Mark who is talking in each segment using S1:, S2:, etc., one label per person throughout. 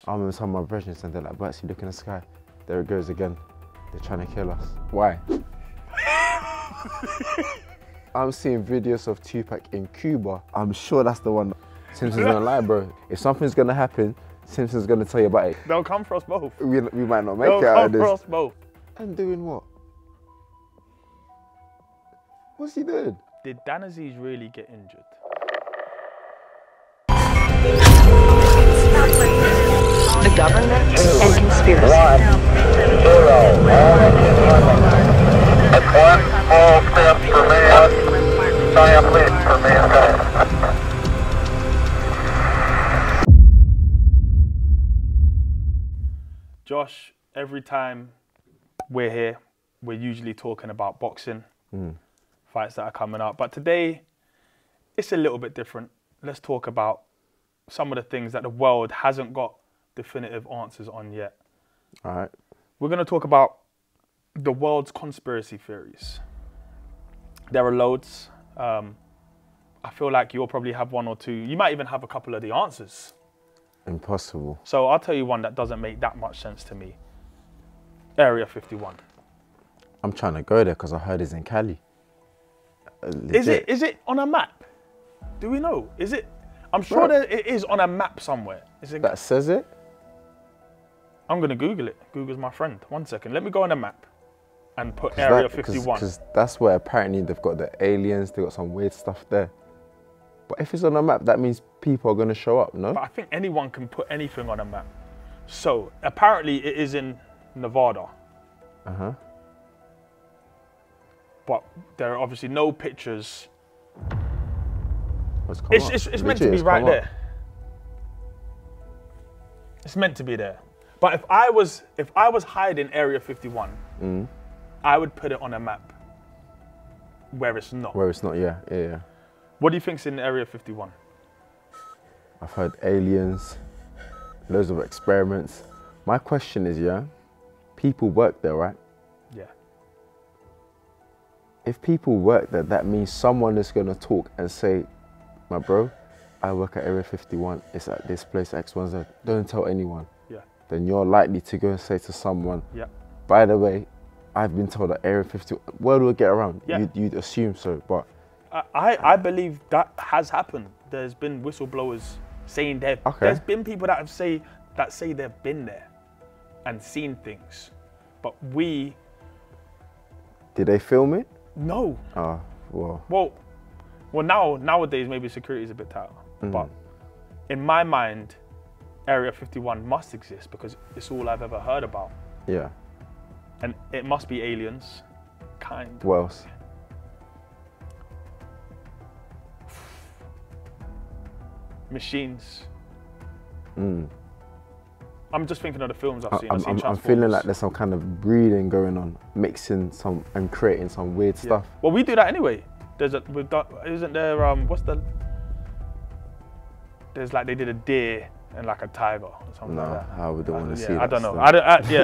S1: I remember some of my brethren said, they're like, Buatsi, look in the sky. There it goes again. They're trying to kill us. Why? I'm seeing videos of Tupac in Cuba. I'm sure that's the one. Simpsons don't lie, bro. If something's gonna happen, Simpsons gonna tell you about it.
S2: They'll come for us both.
S1: We might not make it out of this.
S2: They'll come for us both.
S1: And doing what? What's he doing?
S2: Did Azeez really get injured?
S3: The government and conspiracy.
S4: That's one small step for man, giant leap for mankind.
S2: Josh, every time we're here, we're usually talking about boxing, fights that are coming up. But today, it's a little bit different. Let's talk about some of the things that the world hasn't got definitive answers on yet.
S1: All right.
S2: We're going to talk about the world's conspiracy theories. There are loads. I feel like you'll probably have one or two. You might even have a couple of the answers.
S1: Impossible.
S2: So I'll tell you one that doesn't make that much sense to me. Area 51.
S1: I'm trying to go there because I heard it's in Cali.
S2: Is it on a map? Do we know? Is it? I'm sure that it is on a map somewhere. Is it?
S1: That says it?
S2: I'm going to Google it. Google's my friend. 1 second. Let me go on a map and put Area 51.
S1: Because that's where apparently they've got the aliens, they've got some weird stuff there. But if it's on a map, that means people are going to show up, no?
S2: But I think anyone can put anything on a map. So apparently it is in Nevada.
S1: Uh-huh.
S2: But there are obviously no pictures.
S1: It's
S2: meant to be right there. It's meant to be there. But if I was hiding Area 51, I would put it on a map where it's not.
S1: Where it's not, yeah.
S2: What do you think's in Area 51?
S1: I've heard aliens, loads of experiments. My question is, people work there, right?
S2: Yeah.
S1: If people work there, that means someone is going to talk and say, my bro, I work at Area 51, it's at this place, X1Z, don't tell anyone.
S2: Yeah. Then
S1: you're likely to go and say to someone,
S2: yeah,
S1: by the way, I've been told that Area 51, word will get around.
S2: Yeah.
S1: You'd assume so, but.
S2: I believe that has happened. There's been whistleblowers saying there's been people that say they've been there and seen things. But we.
S1: Did they film it?
S2: No.
S1: Oh, well.
S2: Well, nowadays maybe security is a bit tighter. But in my mind, Area 51 must exist because it's all I've ever heard about.
S1: Yeah.
S2: And it must be aliens, kind.
S1: What else?
S2: Machines. I'm just thinking of the films I've seen.
S1: I'm feeling like there's some kind of breeding going on, mixing some and creating some weird stuff.
S2: Well, we do that anyway. Isn't there, there's like, they did a deer and like a tiger or something like that.
S1: I wouldn't want to see that.
S2: I don't know.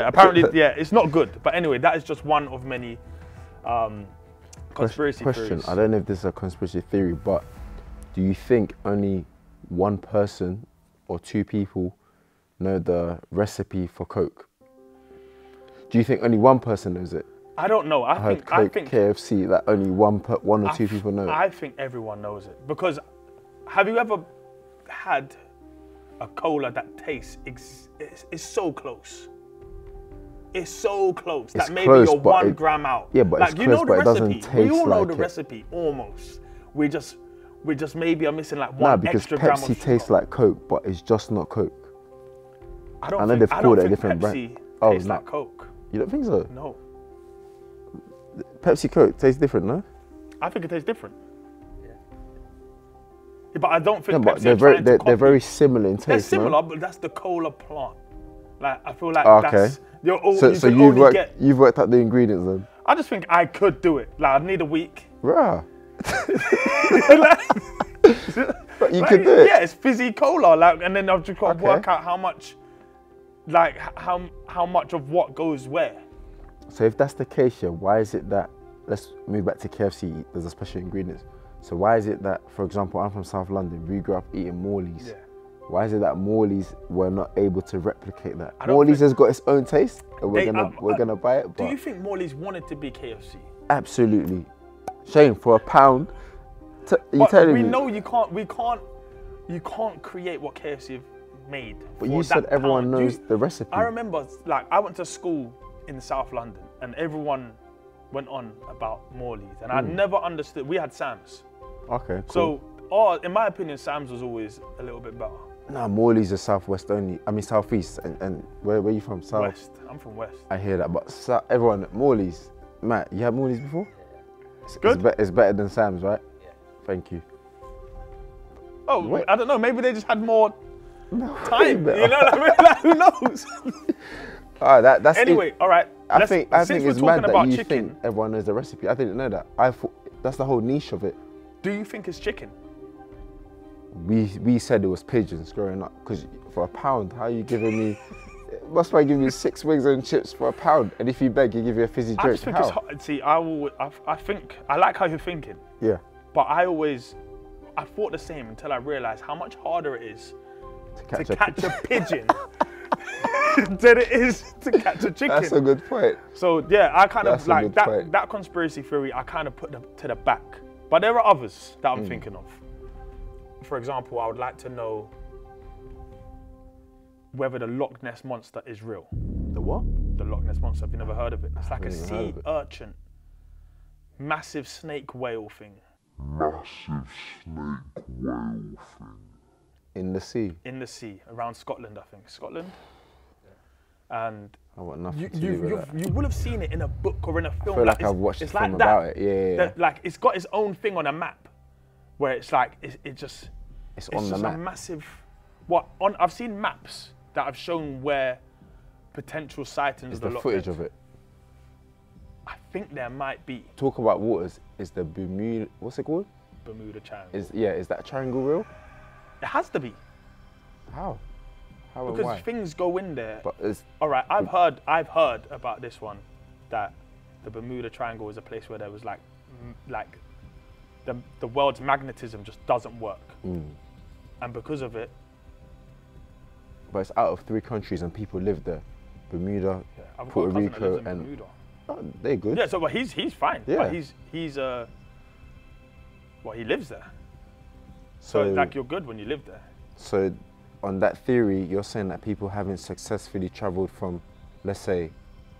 S2: Apparently, it's not good. But anyway, that is just one of many conspiracy theories.
S1: I don't know if this is a conspiracy theory, but do you think only one person or two people know the recipe for Coke? Do you think only one person knows it?
S2: I don't know. I think
S1: KFC, that only one or two people know it.
S2: I think everyone knows it. Because have you ever had a cola that tastes it's so close? It's so close that maybe you're 1 gram out.
S1: Yeah, but
S2: like,
S1: it's close, but it doesn't taste like it.
S2: We all know the recipe, almost. We just maybe are missing like one extra gram of sugar.
S1: Pepsi tastes like Coke, but it's just not Coke.
S2: I don't think Pepsi tastes like Coke.
S1: You don't think so?
S2: No.
S1: Pepsi Coke tastes different, no?
S2: I think it tastes different. Yeah, but I don't think
S1: Pepsi they're very similar in taste.
S2: They're similar, but that's the cola plant. Like, I feel like that's...
S1: So you've worked out the ingredients then?
S2: I just think I could do it. Like, I'd need a week.
S1: Rah. But you could do it?
S2: Yeah, it's fizzy cola. Like, and then I've just got to work out how much, like, how much of what goes where.
S1: So if that's the case, why is it that, let's move back to KFC, there's a special ingredients. So why is it that, for example, I'm from South London, we grew up eating Morley's.
S2: Yeah.
S1: Why is it that Morley's were not able to replicate that?
S2: I don't
S1: Morley's
S2: think-
S1: has got its own taste, and we're
S2: They-
S1: gonna buy it.
S2: Do
S1: But
S2: you think Morley's wanted to be KFC?
S1: absolutely, Shane, for £1, you
S2: But
S1: telling
S2: we
S1: me?
S2: know you can't create what KFC have made.
S1: But
S2: for
S1: you said
S2: that
S1: everyone
S2: pound.
S1: knows the recipe.
S2: I remember, like, I went to school in South London, and everyone went on about Morley's, and I never understood. We had Sam's,
S1: Okay, cool.
S2: so, in my opinion, Sam's was always a little bit better.
S1: Nah, Morley's is southwest only. I mean southeast. And where are you from? South.
S2: West. I'm from West.
S1: I hear that, but everyone, Morley's. Matt, you had Morley's before?
S2: Good.
S1: It's better than Sam's, right? Yeah. Thank you.
S2: Oh,
S1: Wait.
S2: I don't know. Maybe they just had more
S1: No,
S2: time.
S1: better.
S2: You know what I mean? Like, who knows?
S1: All right, that's
S2: Anyway,
S1: it.
S2: all right.
S1: I think
S2: since
S1: it's
S2: we're
S1: mad
S2: talking
S1: that
S2: about
S1: you
S2: chicken,
S1: think everyone knows the recipe. I didn't know that. I thought that's the whole niche of it.
S2: do you think it's chicken?
S1: We said it was pigeons growing up because for £1, how are you giving me? Must I give you 6 wings and chips for £1? And if you beg, you give you a fizzy
S2: I
S1: drink.
S2: just think
S1: How?
S2: it's hard. See, I think I like how you're thinking,
S1: Yeah.
S2: but I thought the same until I realized how much harder it is to catch a pigeon than it is to catch a chicken.
S1: That's a good point.
S2: So yeah, I kind
S1: That's
S2: of
S1: a
S2: like
S1: good
S2: that.
S1: point.
S2: That conspiracy theory, I kind of put to the back. But there are others that I'm thinking of. For example, I would like to know whether the Loch Ness monster is real.
S1: The what?
S2: The Loch Ness monster. Have you never heard of it? It's like a
S1: haven't even heard
S2: sea
S1: of it.
S2: urchin, massive snake whale thing
S1: In the sea.
S2: in the sea around Scotland. I think Scotland. And
S1: I want nothing
S2: you
S1: to do with that.
S2: you will have seen it in a book or in a film.
S1: I feel like
S2: it's-
S1: I've watched a
S2: it's
S1: film
S2: like that.
S1: about it. Yeah.
S2: That, like it's got its own thing on a map, where it's like it's
S1: on the
S2: just
S1: map.
S2: a massive. I've seen maps that have shown where potential sightings
S1: Is
S2: of the
S1: the
S2: Loch
S1: footage
S2: Ness.
S1: of it.
S2: I think there might be
S1: Talk about waters. Is the Bermuda, what's it called?
S2: Bermuda Triangle.
S1: Is that triangle real?
S2: It has to be
S1: How? How and
S2: because
S1: why?
S2: things go in there.
S1: But it's
S2: All right, I've heard about this one, that the Bermuda Triangle is a place where there was like the world's magnetism just doesn't work, and because of it,
S1: but it's out of 3 countries and people live there. Bermuda,
S2: I've got a
S1: Puerto
S2: cousin that lives
S1: Rico,
S2: in
S1: and
S2: Bermuda.
S1: oh, they're good.
S2: Yeah, so but he's fine.
S1: Yeah.
S2: But he's he lives there. So like you're good when you live there.
S1: So on that theory, you're saying that people haven't successfully traveled from, let's say,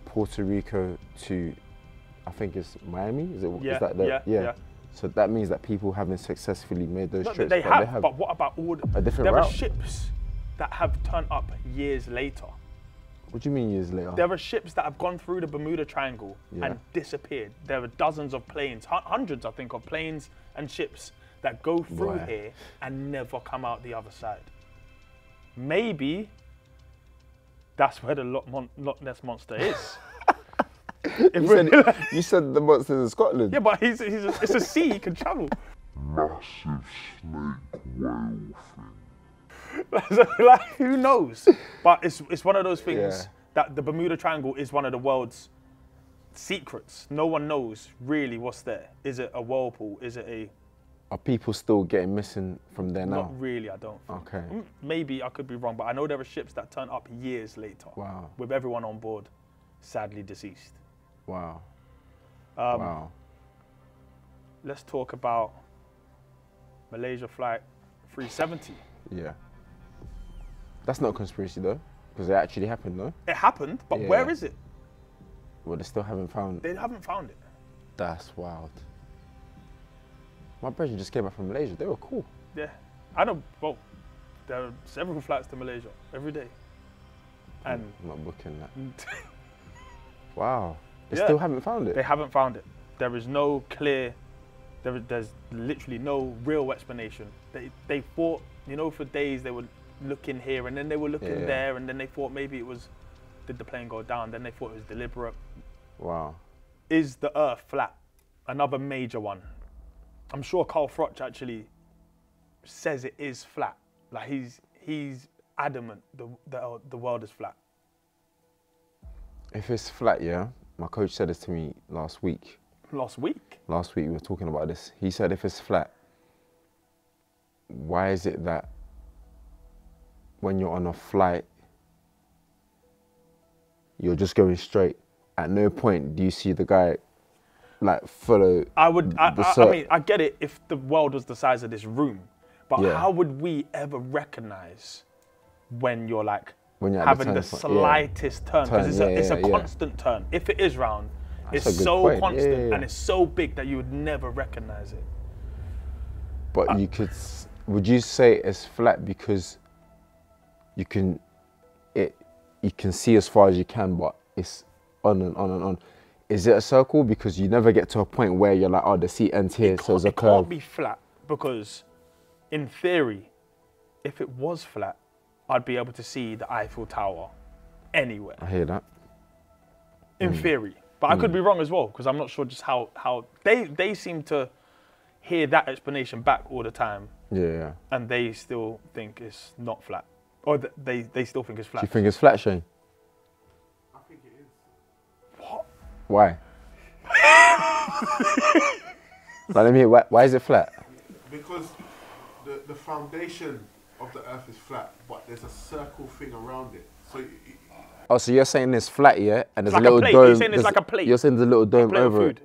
S1: Puerto Rico to, I think it's Miami? Is
S2: Yeah,
S1: that the,
S2: yeah.
S1: So that means that people haven't successfully made those
S2: No,
S1: trips.
S2: they
S1: but
S2: have, but what about all
S1: a different
S2: there
S1: route.
S2: are ships that have turned up years later.
S1: What do you mean years later?
S2: There are ships that have gone through the Bermuda Triangle
S1: Yeah.
S2: and disappeared. There are dozens of planes, hundreds, I think, of planes and ships that go through
S1: Why?
S2: here and never come out the other side. Maybe that's where the Loch Ness monster is.
S1: You said the monsters in Scotland.
S2: Yeah, but it's a sea, he can travel. Like, who knows? But it's one of those things
S1: Yeah.
S2: that the Bermuda Triangle is one of the world's secrets. No one knows really what's there. Is it a whirlpool? Is it a...
S1: Are people still getting missing from there now?
S2: Not really, I don't think.
S1: Okay.
S2: Maybe I could be wrong, but I know there are ships that turn up years later.
S1: Wow.
S2: With everyone on board sadly deceased.
S1: Wow.
S2: Um,
S1: Wow.
S2: Let's talk about Malaysia Flight 370.
S1: Yeah. That's not a conspiracy though, because it actually happened though.
S2: It happened, but
S1: Yeah.
S2: where is it?
S1: Well, they still haven't found.
S2: They haven't found it.
S1: That's wild. My brother just came back from Malaysia. They were cool.
S2: Yeah, I know. Well, there are several flights to Malaysia every day, and
S1: I'm not booking that. Wow. They
S2: Yeah.
S1: still haven't found it.
S2: they haven't found it. There is no clear. There's literally no real explanation. They thought, for days they were looking here and then they were looking
S1: Yeah.
S2: there, and then they thought maybe it was, did the plane go down? Then they thought it was deliberate.
S1: Wow.
S2: Is the Earth flat? Another major one. I'm sure Carl Froch actually says it is flat. Like he's adamant the world is flat.
S1: If it's flat, yeah. My coach said this to me last week.
S2: Last week.
S1: Last week we were talking about this. He said if it's flat, why is it that when you're on a flight, you're just going straight. At no point do you see the guy like follow.
S2: I mean, I get it if the world was the size of this room, but how would we ever recognize when you're like having the slightest turn? Because it's a constant turn. If it is round, it's so constant and it's so big that you would never recognize it.
S1: But would you say it's flat because you can see as far as you can, but it's on and on and on? Is it a circle because you never get to a point where you're like, oh, the seat ends here, so it's a curve? It can't
S2: be flat because, in theory, if it was flat, I'd be able to see the Eiffel Tower anywhere.
S1: I hear that.
S2: In theory. But I could be wrong as well, because I'm not sure just how they seem to hear that explanation back all the time.
S1: Yeah.
S2: And they still think it's not flat. Or they still think it's flat.
S1: Do you think it's flat, Shane?
S5: I think it is.
S2: What?
S1: Why? Let me hear, why is it flat?
S5: Because the foundation of the earth is flat, but there's a circle thing around it. So
S1: so you're saying it's flat, yeah? And there's
S2: like
S1: a little
S2: plate.
S1: dome.
S2: You're saying it's like a plate.
S1: You're saying there's a little dome over it.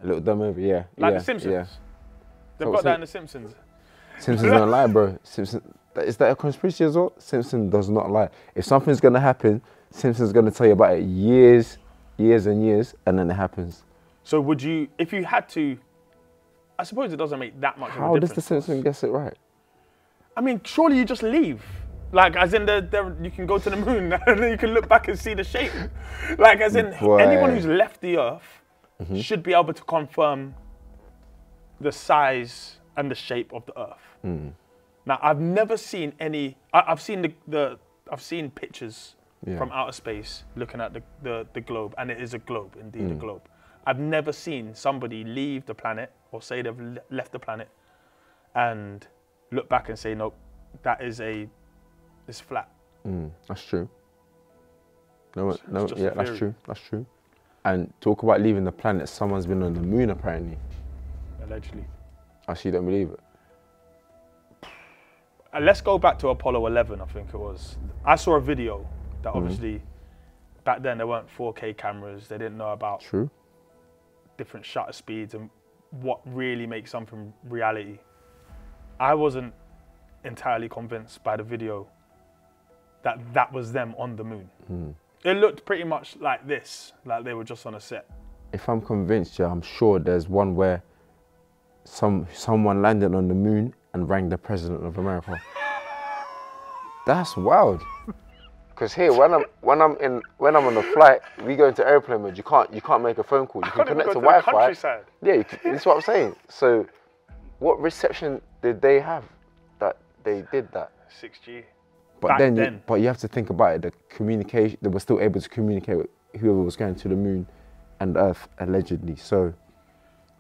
S5: a
S1: little dome over, yeah.
S2: Like The Simpsons.
S1: Yeah.
S2: They've got that in The Simpsons.
S1: Simpsons don't lie, bro. Is that a conspiracy as well? Simpsons does not lie. If something's going to happen, Simpsons going to tell you about it years and years, and then it happens.
S2: So would you, if you had to, I suppose it doesn't make that much of a difference.
S1: How does the Simpsons guess it right?
S2: I mean, surely you just leave. Like, as in, you can go to the moon and then you can look back and see the shape. Like, as in, anyone who's left the Earth should be able to confirm the size and the shape of the Earth. Now, I've never seen any. I've seen I've seen pictures from outer space looking at the globe, and it is a globe, indeed a globe. I've never seen somebody leave the planet or say they've left the planet and look back and say, nope, it's flat.
S1: That's true. That's true. That's true. And talk about leaving the planet. Someone's been on the moon, apparently.
S2: Allegedly.
S1: Actually, don't believe it.
S2: Let's go back to Apollo 11, I think it was. I saw a video that obviously, back then there weren't 4K cameras. They didn't know about different shutter speeds and what really makes something reality. I wasn't entirely convinced by the video that was them on the moon. It looked pretty much like this, like they were just on a set.
S1: If I'm convinced, I'm sure there's one where someone landed on the moon and rang the president of America. That's wild. Because here, when I'm on the flight, we go into airplane mode. You can't make a phone call. You can connect to Wi-Fi. Yeah, that's what I'm saying. So, what reception did they have that they did that?
S2: 6G.
S1: But but you have to think about it. The communication, they were still able to communicate with whoever was going to the moon and Earth, allegedly. So,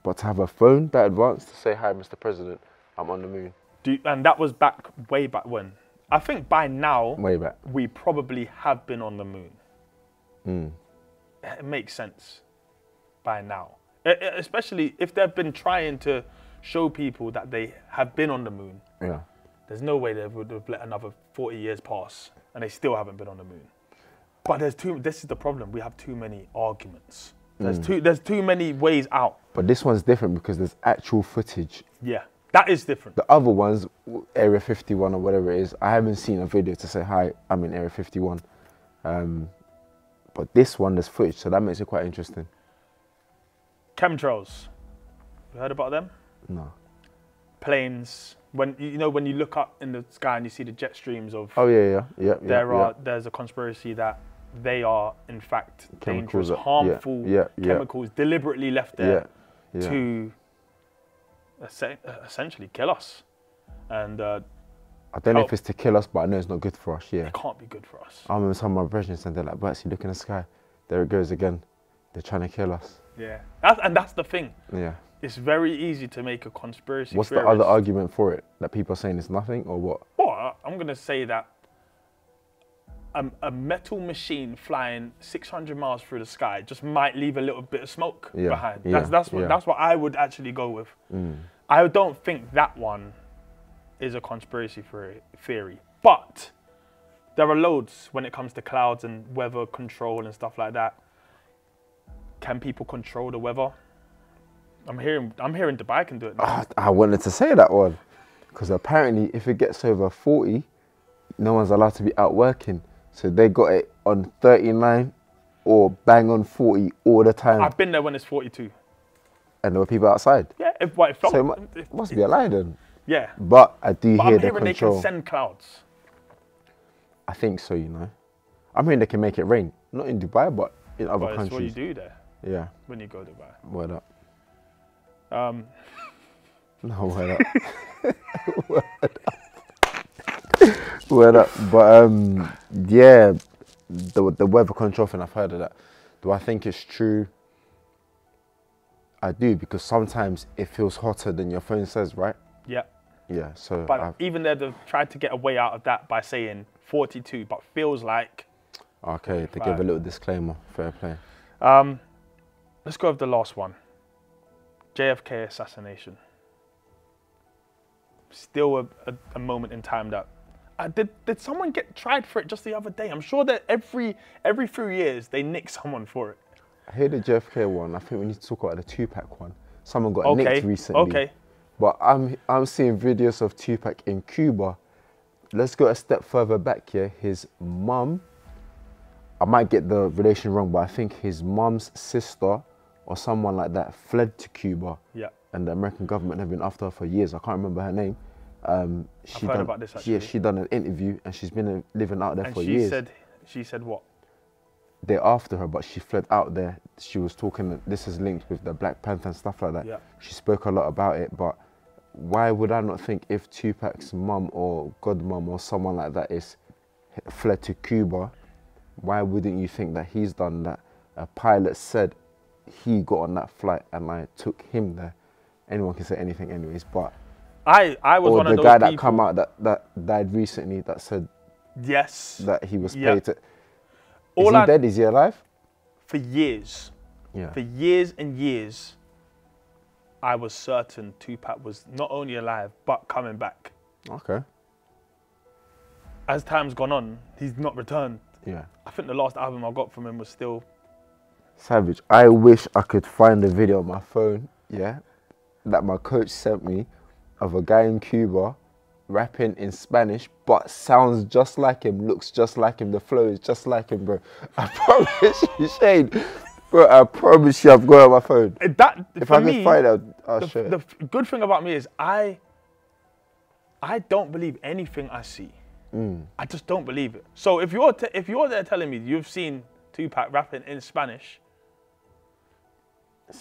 S1: but to have a phone that advanced to say, "Hi, Mr. President, I'm on the moon."
S2: And that was way back when. I think by now,
S1: way back,
S2: we probably have been on the moon. It makes sense by now. Especially if they've been trying to show people that they have been on the moon.
S1: Yeah.
S2: There's no way they would have let another 40 years pass and they still haven't been on the moon. But this is the problem. We have too many arguments. There's too many ways out.
S1: But this one's different because there's actual footage.
S2: Yeah, that is different.
S1: The other ones, Area 51 or whatever it is, I haven't seen a video to say, "Hi, I'm in Area 51." But this one, there's footage, so that makes it quite interesting.
S2: Chemtrails. You heard about them?
S1: No.
S2: Planes. When you look up in the sky and you see the jet streams of.
S1: Oh yeah.
S2: There's a conspiracy that they are in fact
S1: Chemicals,
S2: dangerous, harmful chemicals deliberately left there to essentially kill us. And I
S1: don't know if it's to kill us, but I know it's not good for us. Yeah.
S2: It can't be good for us.
S1: I remember some of my brethren said, they're like, "Buatsi, look in the sky. There it goes again. They're trying to kill us."
S2: Yeah. That's the thing.
S1: Yeah.
S2: It's very easy to make a conspiracy
S1: What's
S2: theorist.
S1: the other argument for it? That people are saying it's nothing, or what?
S2: Well, I'm going to say that a metal machine flying 600 miles through the sky just might leave a little bit of smoke behind. That's what I would actually go with. I don't think that one is a conspiracy theory. But there are loads when it comes to clouds and weather control and stuff like that. Can people control the weather? I'm hearing Dubai can do it now.
S1: I wanted to say that one because apparently if it gets over 40, no one's allowed to be out working. So they got it on 39 or bang on 40 all the time.
S2: I've been there when it's 42.
S1: And there were people outside.
S2: Yeah,
S1: So it must be a lie then.
S2: Yeah.
S1: But I do
S2: But
S1: hear
S2: I'm
S1: the
S2: hearing
S1: control.
S2: they can send clouds.
S1: I think so, you know. I'm hearing they can make it rain. Not in Dubai, but in other
S2: But
S1: countries.
S2: it's what you do there
S1: Yeah.
S2: when you go to Dubai.
S1: Word up. No, word up. Word up. But yeah, the weather control thing, I've heard of that. Do I think it's true? I do, because sometimes it feels hotter than your phone says, right?
S2: Yeah.
S1: Yeah, so
S2: But even there, they've tried to get a way out of that by saying 42, but feels like.
S1: okay, to give a little disclaimer, fair play.
S2: Let's go with the last one. JFK assassination. Still a moment in time that did someone get tried for it just the other day? I'm sure that every few years they nick someone for it.
S1: I hear the JFK one. I think we need to talk about the Tupac one. Someone got nicked recently.
S2: Okay.
S1: But I'm seeing videos of Tupac in Cuba. Let's go a step further back here. His mum, I might get the relation wrong, but I think his mum's sister or someone like that fled to Cuba.
S2: Yeah.
S1: And the American government have been after her for years. I can't remember her name.
S2: I've heard about this actually.
S1: Yeah, she done an interview and she's been living out there for years.
S2: She said what?
S1: They're after her, but she fled out there. She was talking, this is linked with the Black Panther and stuff like that.
S2: Yeah.
S1: She spoke a lot about it, but why would I not think if Tupac's mum or godmum or someone like that is fled to Cuba, why wouldn't you think that he's done that? A pilot said he got on that flight and I took him there. Anyone can say anything anyways, but
S2: I was one of those people.
S1: Or the guy that come out that died recently that said
S2: yes
S1: that he was paid to.
S2: Is
S1: he dead? Is he alive?
S2: For years.
S1: Yeah.
S2: For years and years, I was certain Tupac was not only alive, but coming back.
S1: Okay.
S2: As time's gone on, he's not returned.
S1: Yeah.
S2: I think the last album I got from him was still...
S1: Savage. I wish I could find a video on my phone, yeah, that my coach sent me of a guy in Cuba rapping in Spanish, but sounds just like him, looks just like him, the flow is just like him, bro. I promise you, Shane. Bro, I promise you I've got it on my phone. If I can find it, I'll show it.
S2: The good thing about me is I don't believe anything I see. I just don't believe it. So if you're there telling me you've seen Tupac rapping in Spanish,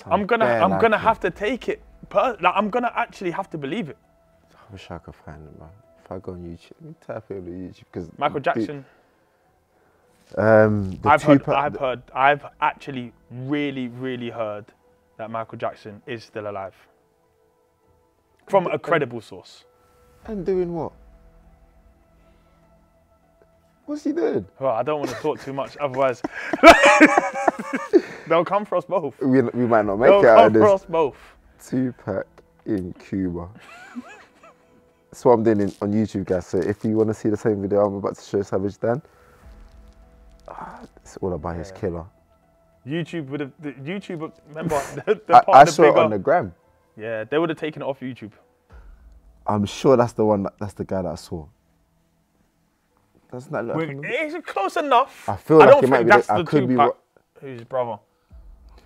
S2: I'm gonna have to take it. I'm gonna actually have to believe it.
S1: I wish I could find it, man. If I go on YouTube, let me type it on YouTube because
S2: Michael Jackson. I've actually really heard that Michael Jackson is still alive from a credible source.
S1: And doing what? What's he doing?
S2: Well, I don't want to talk too much, otherwise they'll come for us both.
S1: We might not make
S2: They'll
S1: it out of
S2: come for
S1: this.
S2: us both.
S1: Tupac in Cuba. That's what I'm doing on YouTube, guys. So if you want to see the same video I'm about to show Savage Dan, it's all about his killer.
S2: YouTube would have. YouTube, remember
S1: I saw it on the gram.
S2: Yeah, they would have taken it off YouTube.
S1: I'm sure that's the one. That's the guy that I saw. Doesn't that look?
S2: It's close enough.
S1: I feel like
S2: don't
S1: it might
S2: think
S1: be.
S2: that's
S1: I
S2: the
S1: could be.
S2: Tupac who's his brother.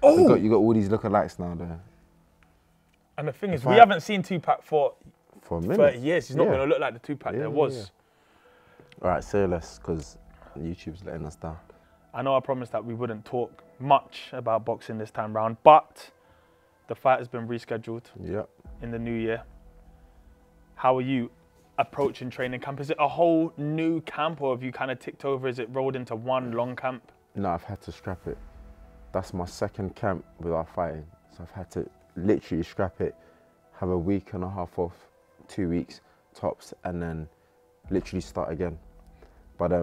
S2: Oh,
S1: you got all these lookalikes now, though.
S2: And the thing is, we haven't seen Tupac for
S1: a minute.
S2: 30 years. He's not going to look like the Tupac there was.
S1: All right, say less, because YouTube's letting us down.
S2: I know I promised that we wouldn't talk much about boxing this time round, but the fight has been rescheduled in the new year. How are you approaching training camp? Is it a whole new camp, or have you kind of ticked over? Is it rolled into one long camp?
S1: No, I've had to scrap it. That's my second camp without fighting. So I've had to literally scrap it, have a week and a half off, 2 weeks tops, and then literally start again. But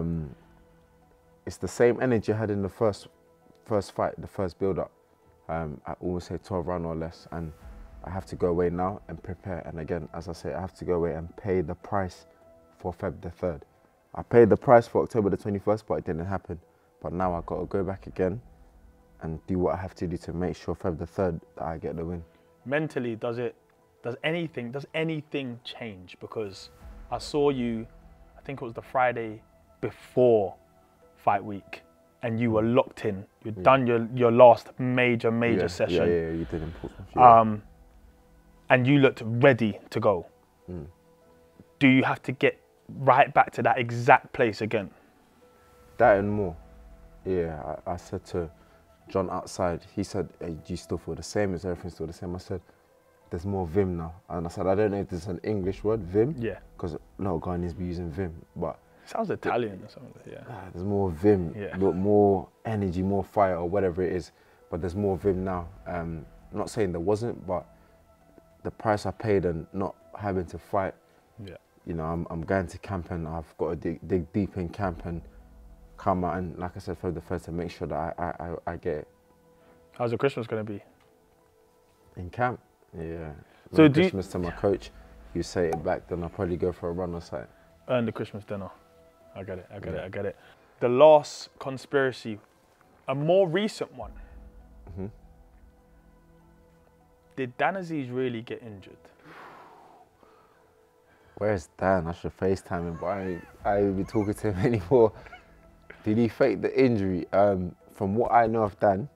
S1: it's the same energy I had in the first fight, the first build-up. I always say 12 rounds or less, and I have to go away now and prepare. And again, as I say, I have to go away and pay the price for Feb the 3rd. I paid the price for October the 21st, but it didn't happen. But now I got to go back again and do what I have to do to make sure Feb the 3rd that I get the win.
S2: Mentally, does anything change? Because I saw you, I think it was the Friday before fight week, and you were locked in. You'd done your last major session.
S1: Yeah, you did important.
S2: And you looked ready to go. Do you have to get right back to that exact place again?
S1: That and more. Yeah, I said to John outside, he said, hey, do you still feel the same? Is everything still the same? I said, there's more vim now. And I said, I don't know if this is an English word, vim. Yeah. Because no Ghanaians be using vim, but
S2: sounds Italian or something, yeah.
S1: There's more vim, more energy, more fire or whatever it is, but there's more vim now. I'm not saying there wasn't, but the price I paid and not having to fight, you know, I'm going to camp and I've got to dig deep in camp and come out and, like I said, for the first to make sure that I get it.
S2: How's your Christmas going to be?
S1: In camp, yeah.
S2: So
S1: Christmas to my coach, you say it back, then I'll probably go for a run or something.
S2: Earn the Christmas dinner. I get it. The last conspiracy, a more recent one. Did Dan Azeez really get injured?
S1: Where's Dan? I should FaceTime him, but I ain't be talking to him anymore. Did he fake the injury? From what I know of Dan,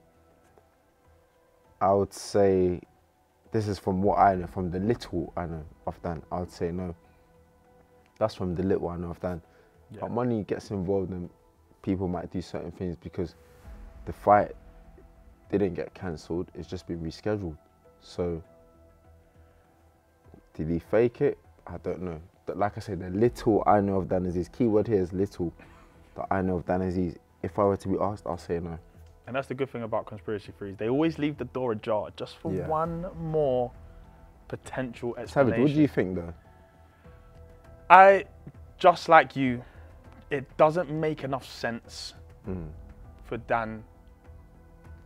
S1: I would say, this is from what I know, from the little I know of Dan, I would say no. That's from the little I know of Dan. Yeah. But money gets involved and people might do certain things because the fight didn't get cancelled, it's just been rescheduled. So, did he fake it? I don't know. But like I said, the little I know of Dan Azeez, keyword here is little, that I know of Dan Azeez, if I were to be asked, I'll say no.
S2: And that's the good thing about conspiracy theories. They always leave the door ajar just for one more potential explanation.
S1: Savage, what do you think though?
S2: Just like you, it doesn't make enough sense for Dan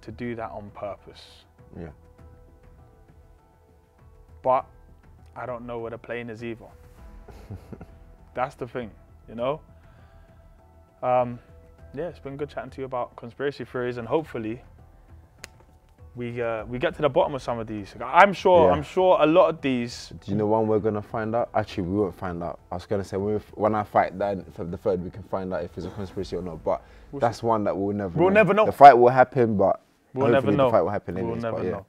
S2: to do that on purpose.
S1: Yeah.
S2: But I don't know where the plane is either. That's the thing, you know? Yeah, it's been good chatting to you about conspiracy theories, and hopefully we get to the bottom of some of these. I'm sure a lot of these.
S1: Do you know when we're gonna find out? Actually, we won't find out. I was gonna say when I fight Dan for the 3rd, we can find out if it's a conspiracy or not. But that's one that we'll never know.
S2: We'll never know.
S1: The fight will happen, but
S2: we'll never know.
S1: The fight will happen
S2: anyways. We'll never know.